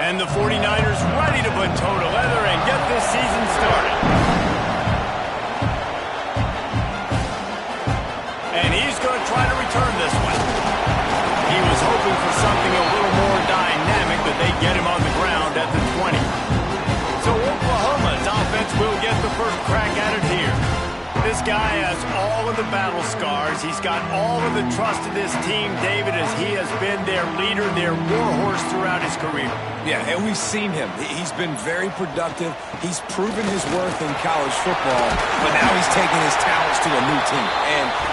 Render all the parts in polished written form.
And the 49ers ready to put toe to leather and get this season started. And he's going to try to return this one. He was hoping for something a little more dynamic, but they get him on the ground at the 20. So Oklahoma's offense will get the first crack at it here. This guy has all of the battle scars. He's got all of the trust of this team, David, as he has been their leader, their warhorse throughout his career. Yeah, and we've seen him. He's been very productive. He's proven his worth in college football, but now he's taking his talents to a new team.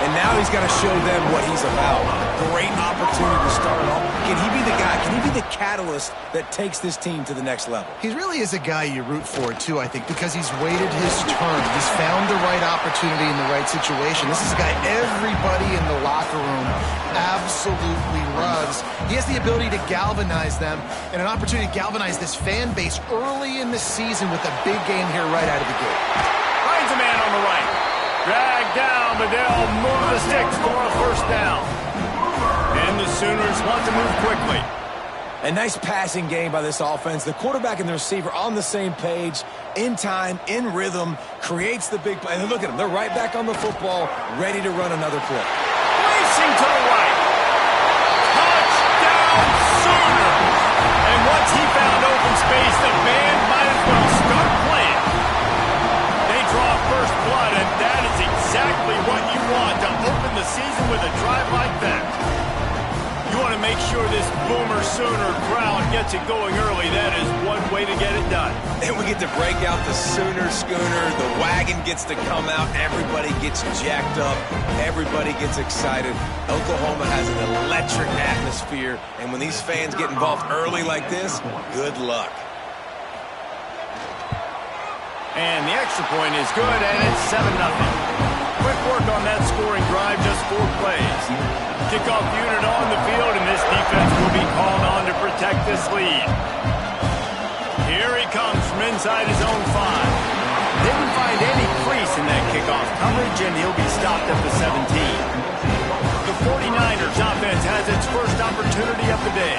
And now he's got to show them what he's about. Great opportunity to start it off. Can he be the guy? Can he be the catalyst that takes this team to the next level? He really is a guy you root for, too, I think, because he's waited his turn. He's found the right opportunity in the right situation. This is a guy everybody in the locker room absolutely loves. He has the ability to galvanize them and an opportunity to galvanize this fan base early in the season with a big game here right out of the gate. Finds a man on the right. Dragged down, but they'll move the sticks for a first down. And the Sooners want to move quickly. A nice passing game by this offense. The quarterback and the receiver on the same page, in time, in rhythm, creates the big play. And look at them. They're right back on the football, ready to run another play. Racing to the right. Touchdown, Sooners! And once he found open space, the band might as well start playing. They draw first blood, and that is exactly what you want to open the season with a drive like that. You want to make sure this Boomer Sooner crowd gets it going early. That is one way to get it done. And we get to break out the Sooner Schooner. The wagon gets to come out. Everybody gets jacked up. Everybody gets excited. Oklahoma has an electric atmosphere. And when these fans get involved early like this, good luck. And the extra point is good, and it's 7-0. Quick work on that scoring drive, just 4 plays. Kickoff unit on the field, and this defense will be called on to protect this lead. Here he comes from inside his own 5. Didn't find any crease in that kickoff coverage, and he'll be stopped at the 17. The 49ers offense has its first opportunity of the day.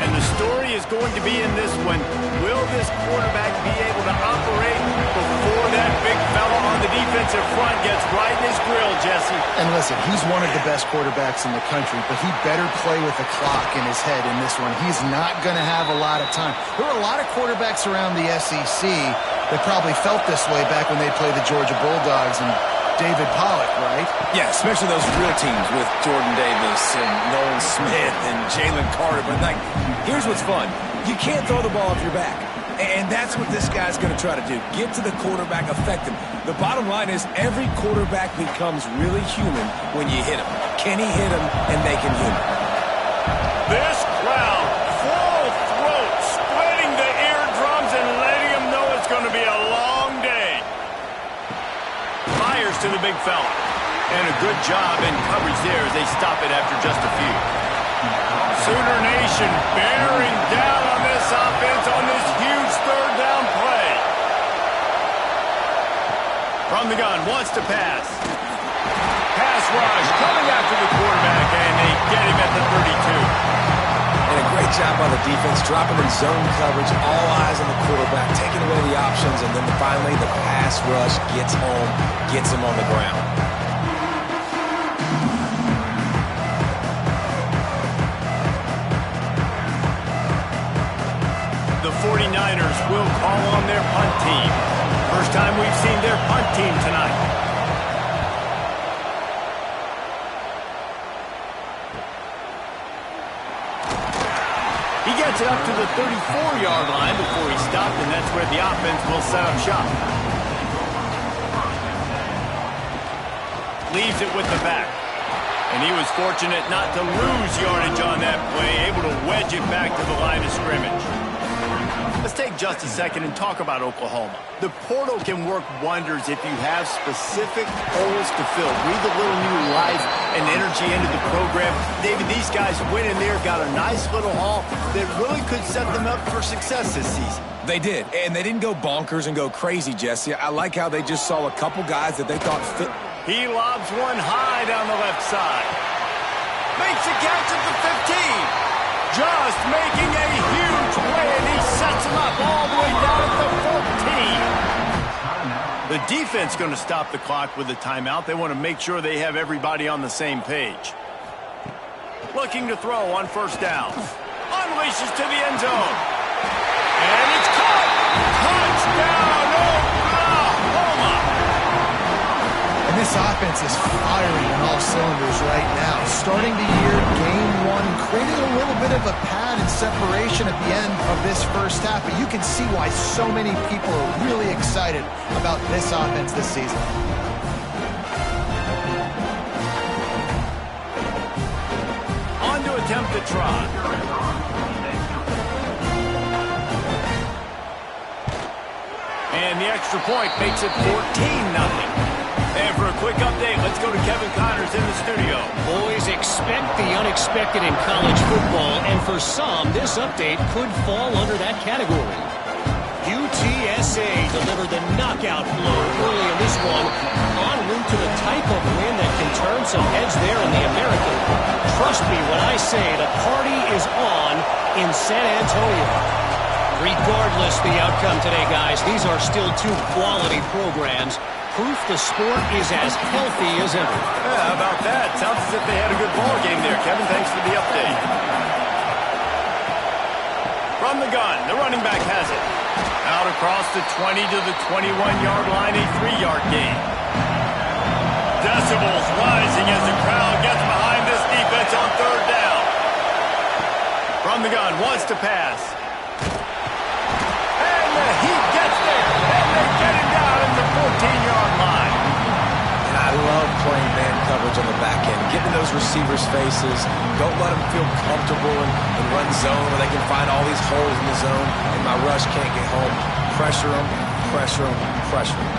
And the story is going to be in this one. Will this quarterback be able to operate before that big fella on the defensive front gets right in his grill, Jesse? And listen, he's one of the best quarterbacks in the country, but he better play with the clock in his head in this one. He's not going to have a lot of time. There are a lot of quarterbacks around the SEC that probably felt this way back when they played the Georgia Bulldogs and David Pollock, right? Yeah, especially those real teams with Jordan Davis and Nolan Smith and Jalen Carter. But, like, here's what's fun. You can't throw the ball off your back. And that's what this guy's going to try to do. Get to the quarterback, affect him. The bottom line is every quarterback becomes really human when you hit him. Can he hit him and make him human? This crowd, full throat, splitting the eardrums and letting them know it's going to be a long day. Fires to the big fella. And a good job in coverage there as they stop it after just a few. Sooner Nation bearing down on this offense on this huge third down play. From the gun, wants to pass. Pass rush coming after the quarterback, and they get him at the 32. And a great job by the defense, dropping in zone coverage, all eyes on the quarterback, taking away the options, and then finally the pass rush gets home, gets him on the ground. The 49ers will call on their punt team. First time we've seen their punt team tonight. He gets it up to the 34-yard line before he stopped, and that's where the offense will set up shop. Leaves it with the back. And he was fortunate not to lose yardage on that play, able to wedge it back to the line of scrimmage. Let's take just a second and talk about Oklahoma. The portal can work wonders if you have specific holes to fill. Breathe a little new life and energy into the program. David, these guys went in there, got a nice little haul that really could set them up for success this season. They did, and they didn't go bonkers and go crazy, Jesse. I like how they just saw a couple guys that they thought fit. He lobs one high down the left side. Makes a catch at the 15. Just making a huge play, and he The defense going to stop the clock with the timeout. They want to make sure they have everybody on the same page. Looking to throw on first down. Unleashes to the end zone. And it's caught! Touchdown, Oklahoma! And this offense is firing on all cylinders right now. Starting the year, game one, creating a little bit of a pad and separation at the end of this first half. But you can see why so many people are really excited about this offense this season. On to attempt the try. And the extra point makes it 14-0. And for a quick update, let's go to Kevin Connors in the studio. Boys, expect the unexpected in college football, and for some, this update could fall under that category. UTSA delivered the knockout blow early in this one, en route to the type of win that can turn some heads there in the American. Trust me when I say the party is on in San Antonio. Regardless the outcome today, guys, these are still two quality programs. Proof the sport is as healthy as ever. Yeah, how about that? Sounds as if they had a good ball game there, Kevin. Thanks for the update. From the gun, the running back has it. Out across the 20 to the 21-yard line, a 3-yard gain. Decibels rising as the crowd gets behind this defense on third down. From the gun, wants to pass. And the heat gets there. And they get it down at the 14-yard line. And I love playing man coverage on the back end. Get in those receivers' faces. Don't let them feel comfortable and run zone where they can find all these holes in the zone and my rush can't get home. Pressure them, pressure them, pressure them.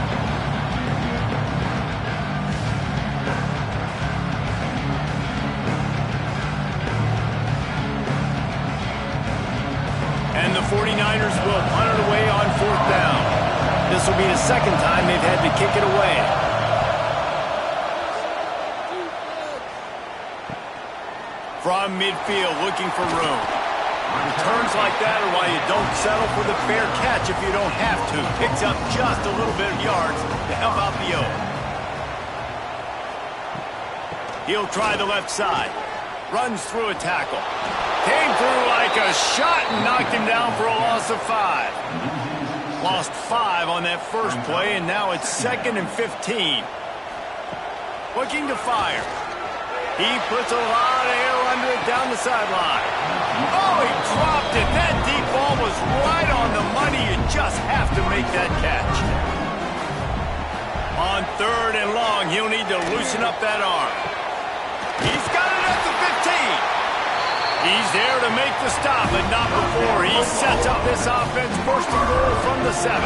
And the 49ers will punt it away on fourth down. This will be the second time they've had to kick it away. From midfield, looking for room. Returns like that are why you don't settle for the fair catch if you don't have to. Picks up just a little bit of yards to help out the O. He'll try the left side. Runs through a tackle. Came through like a shot and knocked him down for a loss of 5. Lost 5 on that first play, and now it's 2nd and 15. Looking to fire. He puts a lot of air under it down the sideline. Oh, he dropped it. That deep ball was right on the money. You just have to make that catch. On third and long, he'll need to loosen up that arm. He's got it at the 15. He's there to make the stop, but not before he sets up this offense first and goal from the 7.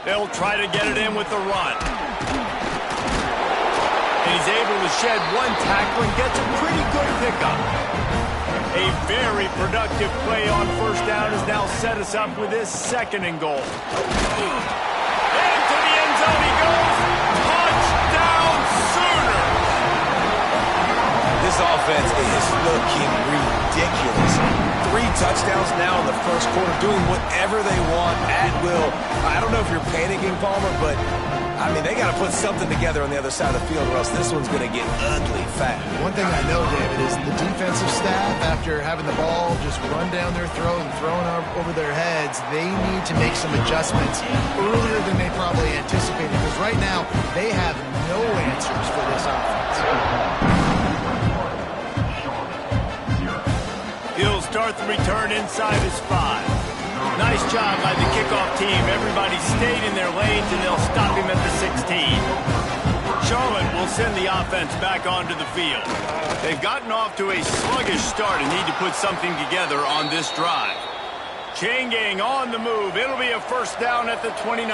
They'll try to get it in with the run. And he's able to shed one tackle and gets a pretty good pickup. A very productive play on first down has now set us up with this 2nd and goal. Into the end zone he goes. Touchdown Sooners! This offense is looking ridiculous. 3 touchdowns now in the first quarter, doing whatever they want at will. I don't know if you're panicking, Palmer, but I mean, they got to put something together on the other side of the field or else this one's going to get ugly fast. One thing I know, David, is the defensive staff, after having the ball just run down their throat and thrown over their heads, they need to make some adjustments earlier than they probably anticipated, because right now they have no answers for this offense. He'll start the return inside his 5. Nice job by the kickoff team. Everybody stayed in their lanes, and they'll stop him at the 16. Charlotte will send the offense back onto the field. They've gotten off to a sluggish start and need to put something together on this drive. Chain gang on the move. It'll be a first down at the 29.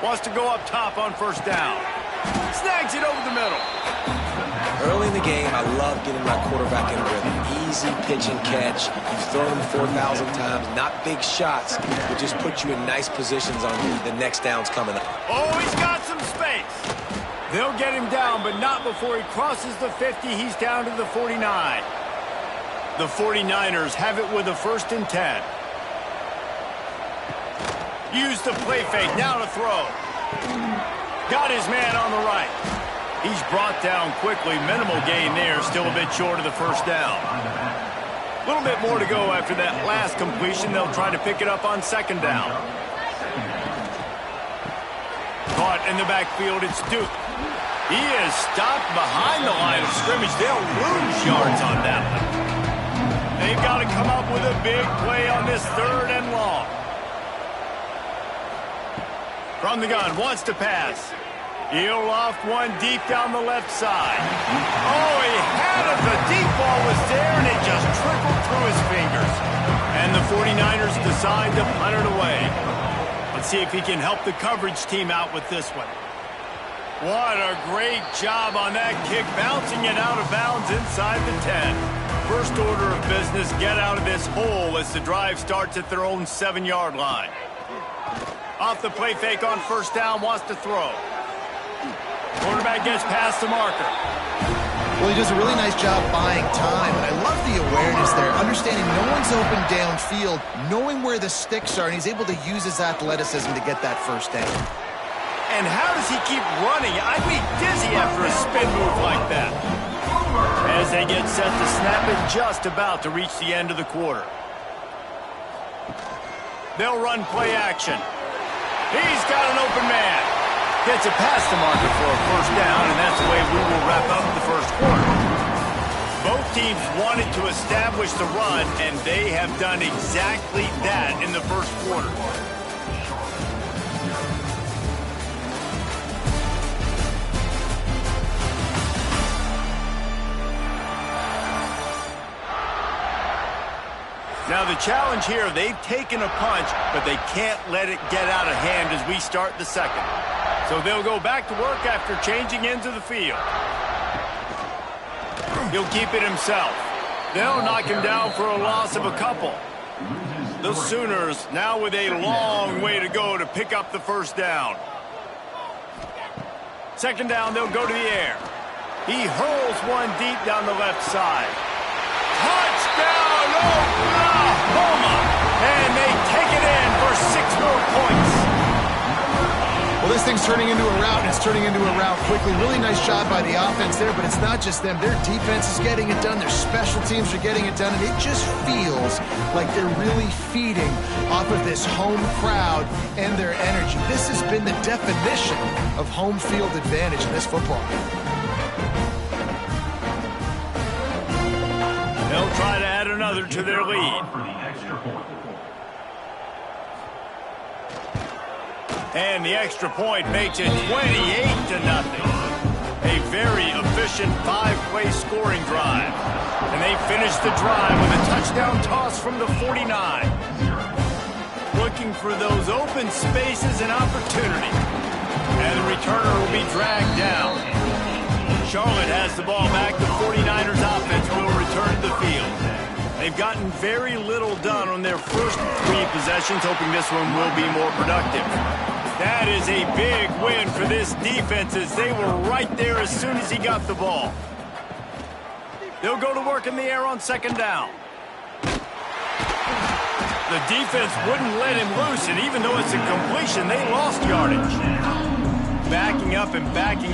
Wants to go up top on first down. Snags it over the middle. Early in the game, I love getting my quarterback in rhythm. Easy pitch and catch. You've thrown them 4,000 times. Not big shots, but just put you in nice positions on the next down's coming up. Oh, he's got some space. They'll get him down, but not before he crosses the 50. He's down to the 49. The 49ers have it with a 1st and 10. Use the play fake, now to throw. Got his man on the right. He's brought down quickly. Minimal gain there, still a bit short of the 1st down. A little bit more to go after that last completion. They'll try to pick it up on 2nd down. Caught in the backfield, it's Duke. He is stopped behind the line of scrimmage. They'll lose yards on that one. They've got to come up with a big play on this 3rd and long. From the gun, wants to pass. He'll loft one deep down the left side. Oh, he had it. The deep ball was there, and it just trickled through his fingers. And the 49ers decide to punt it away. Let's see if he can help the coverage team out with this one. What a great job on that kick, bouncing it out of bounds inside the 10. First order of business, get out of this hole as the drive starts at their own 7-yard line. Off the play fake on 1st down, wants to throw. Quarterback gets past the marker. Well, he does a really nice job buying time, and I love the awareness there, understanding no one's open downfield, knowing where the sticks are, and he's able to use his athleticism to get that 1st down. And how does he keep running? I'd be dizzy after a spin move like that. As they get set to snap it, just about to reach the end of the quarter. They'll run play action. He's got an open man. Gets it past the marker for a 1st down, and that's the way we will wrap up the 1st quarter. Both teams wanted to establish the run, and they have done exactly that in the 1st quarter. Now the challenge here, they've taken a punch, but they can't let it get out of hand as we start the 2nd. So they'll go back to work after changing into the field. He'll keep it himself. They'll knock him down for a loss of a couple. The Sooners now with a long way to go to pick up the 1st down. 2nd down, they'll go to the air. He hurls one deep down the left side. Touchdown, Oklahoma! And they take it in for 6 more points. Well, this thing's turning into a rout, and it's turning into a rout quickly. Really nice job by the offense there, but it's not just them. Their defense is getting it done. Their special teams are getting it done, and it just feels like they're really feeding off of this home crowd and their energy. This has been the definition of home field advantage in this football game. They'll try to add another to their lead. And the extra point makes it 28-0. A very efficient 5-play scoring drive. And they finish the drive with a touchdown toss from the 49. Looking for those open spaces and opportunity. And the returner will be dragged down. Charlotte has the ball back. The 49ers offense will return to the field. They've gotten very little done on their first 3 possessions, hoping this one will be more productive. That is a big win for this defense as they were right there as soon as he got the ball. They'll go to work in the air on 2nd down. The defense wouldn't let him loose, and even though it's a completion, they lost yardage. Backing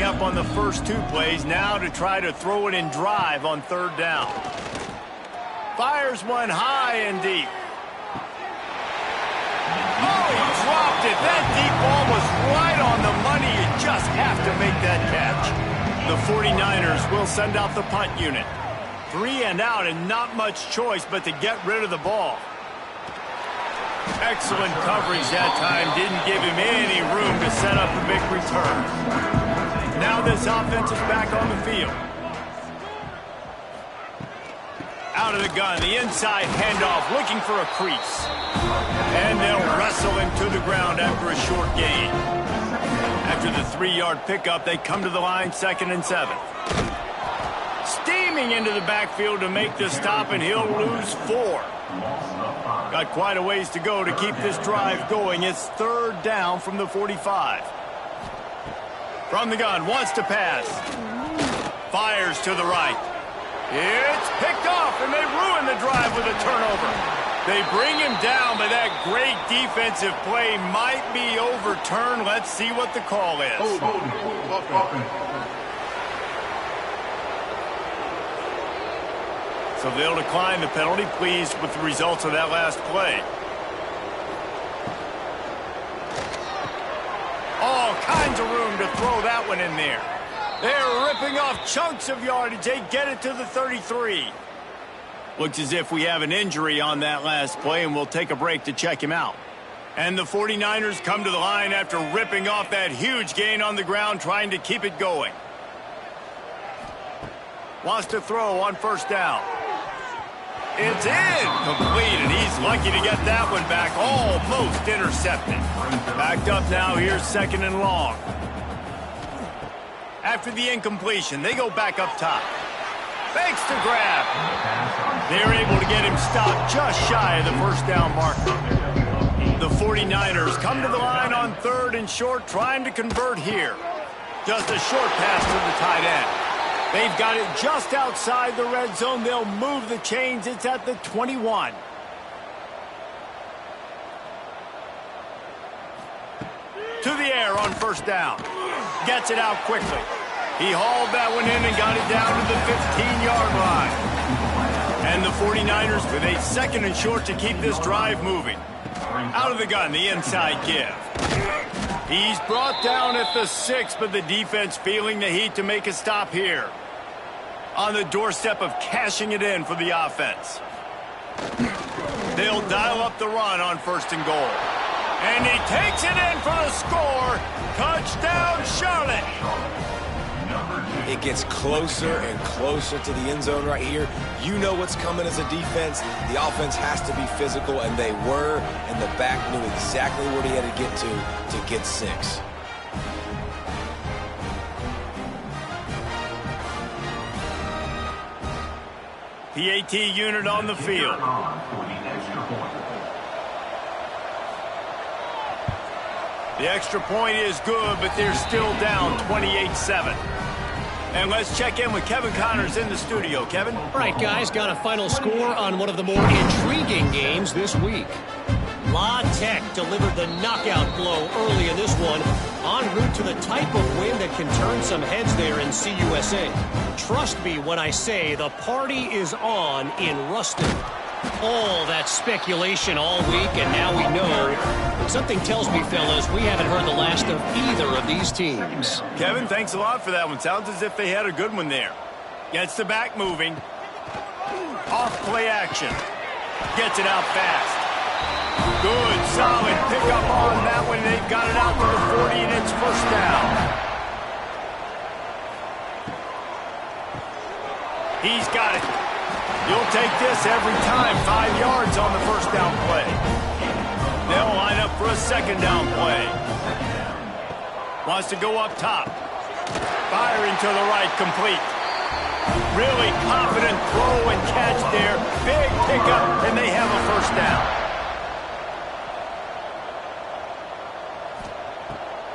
up on the first 2 plays, now to try to throw it in drive on 3rd down. Fires one high and deep. Oh, he dropped it. That deep ball was right on the money. You just have to make that catch. The 49ers will send out the punt unit. 3 and out and not much choice but to get rid of the ball. Excellent coverage that time. Didn't give him any room to set up a big return. Now this offense is back on the field. Out of the gun, the inside handoff, looking for a crease. And they'll wrestle him to the ground after a short gain. After the 3-yard pickup, they come to the line 2nd and 7. screaming into the backfield to make the stop, and he'll lose 4. Got quite a ways to go to keep this drive going. It's 3rd down from the 45. From the gun, wants to pass. Fires to the right. It's picked off, and they ruin the drive with a turnover. They bring him down, but that great defensive play might be overturned. Let's see what the call is. So they'll decline the penalty, pleased with the results of that last play. All kinds of room to throw that one in there. They're ripping off chunks of yardage. They get it to the 33. Looks as if we have an injury on that last play, and we'll take a break to check him out. And the 49ers come to the line after ripping off that huge gain on the ground, trying to keep it going. Wants to throw on 1st down. It's incomplete, and he's lucky to get that one back. Almost intercepted. Backed up now. Here's 2nd and long. After the incompletion, they go back up top. Fakes to grab. They're able to get him stopped just shy of the 1st down marker. The 49ers come to the line on 3rd and short, trying to convert here. Just a short pass to the tight end. They've got it just outside the red zone. They'll move the chains. It's at the 21. To the air on 1st down. Gets it out quickly. He hauled that one in and got it down to the 15-yard line. And the 49ers with a 2nd and short to keep this drive moving. Out of the gun, the inside give. He's brought down at the 6, but the defense feeling the heat to make a stop here. On the doorstep of cashing it in for the offense. They'll dial up the run on 1st and goal. And he takes it in for the score. Touchdown, Charlotte. It gets closer and closer to the end zone right here. You know what's coming as a defense. The offense has to be physical, and they were, and the back knew exactly where he had to get 6. PAT unit on the field. The extra point is good, but they're still down 28-7. And let's check in with Kevin Connors in the studio. Kevin? All right, guys, got a final score on one of the more intriguing games this week. La Tech delivered the knockout blow early in this one, en route to the type of win that can turn some heads there in CUSA. Trust me when I say the party is on in Ruston. All that speculation all week, and now we know. Something tells me, fellas, we haven't heard the last of either of these teams. Kevin, thanks a lot for that one. Sounds as if they had a good one there. Gets the back moving. Off play action. Gets it out fast. Good, solid pickup on that one. They've got it out to the 40, and it's 1st down. He's got it. You'll take this every time. 5 yards on the 1st down play. They'll line up for a 2nd down play. Wants to go up top. Firing to the right, complete. Really confident throw and catch there. Big pickup, and they have a 1st down.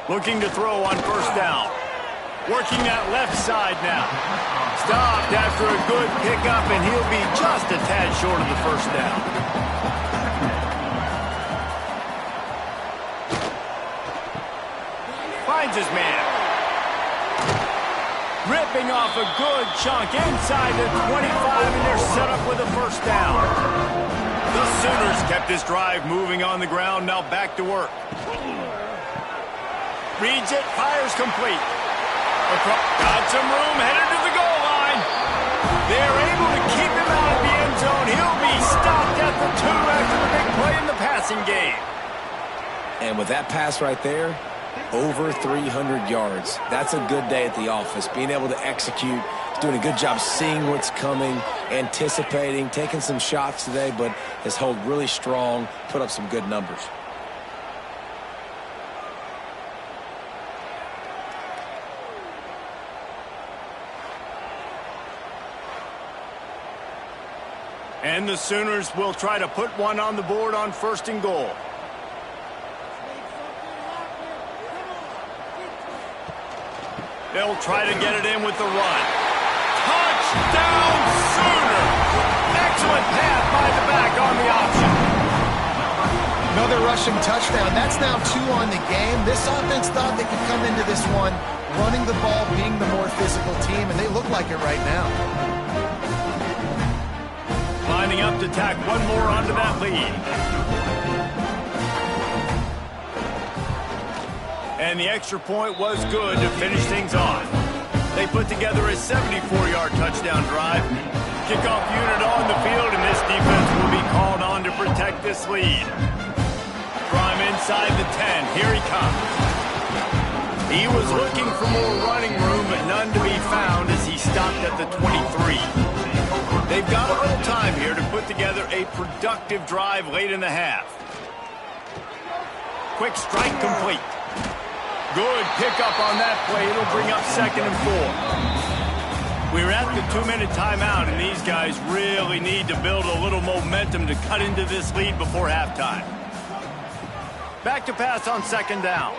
Looking to throw on 1st down. Working that left side now. Stopped after a good pickup, and he'll be just a tad short of the 1st down. Finds his man. Ripping off a good chunk inside the 25, and they're set up with a 1st down. The Sooners kept this drive moving on the ground, now back to work. Reads it, fires complete. Got some room, headed to the goal line. They're able to keep him out of the end zone. He'll be stopped at the 2 after the big play in the passing game. And with that pass right there, over 300 yards. That's a good day at the office. Being able to execute, doing a good job seeing what's coming, anticipating, taking some shots today, but has held really strong, put up some good numbers. And the Sooners will try to put one on the board on 1st and goal. They'll try to get it in with the run. Touchdown, Sooner! Excellent pass by the back on the option. Another rushing touchdown. That's now 2 on the game. This offense thought they could come into this one running the ball, being the more physical team, and they look like it right now. Lining up to tack one more onto that lead. And the extra point was good to finish things off. They put together a 74-yard touchdown drive. Kickoff unit on the field, and this defense will be called on to protect this lead. Prime inside the 10. Here he comes. He was looking for more running room, but none to be found as he stopped at the 23. They've got a little time here to put together a productive drive late in the half. Quick strike complete. Good pickup on that play. It'll bring up 2nd and 4. We're at the 2-minute timeout, and these guys really need to build a little momentum to cut into this lead before halftime. Back to pass on 2nd down.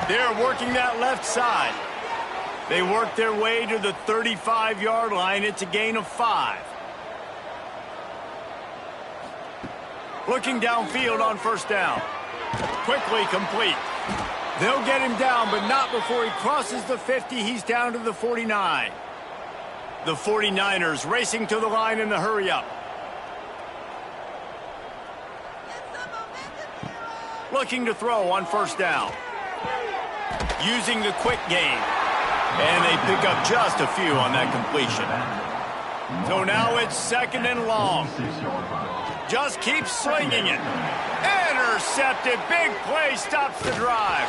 They're working that left side. They work their way to the 35-yard line. It's a gain of 5. Looking downfield on 1st down. Quickly complete. They'll get him down, but not before he crosses the 50. He's down to the 49. The 49ers racing to the line in the hurry-up. Looking to throw on 1st down. Using the quick game. And they pick up just a few on that completion. So now it's 2nd and long. Just keep slinging it. Intercepted. Big play stops the drive.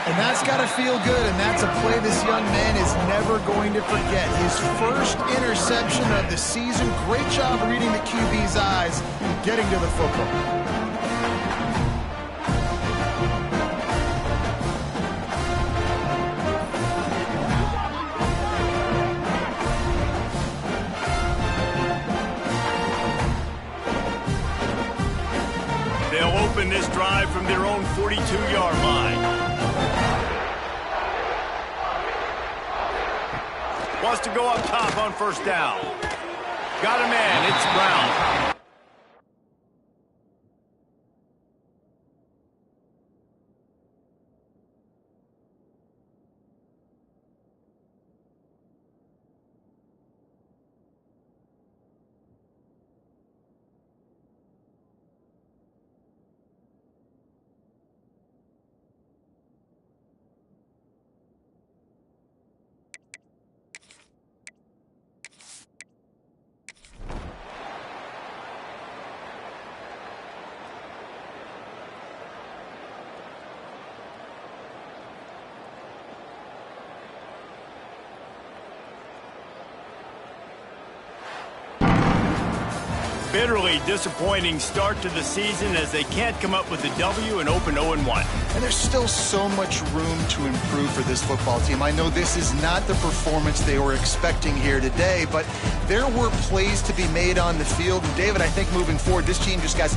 And that's got to feel good, and that's a play this young man is never going to forget. His first interception of the season. Great job reading the QB's eyes and getting to the football. They'll open this drive from their own 42-yard line. Wants to go up top on 1st down. Got a man. It's Brown. Bitterly disappointing start to the season as they can't come up with a W and open 0-1. And there's still so much room to improve for this football team. I know this is not the performance they were expecting here today, but there were plays to be made on the field. And David, I think moving forward, this team just got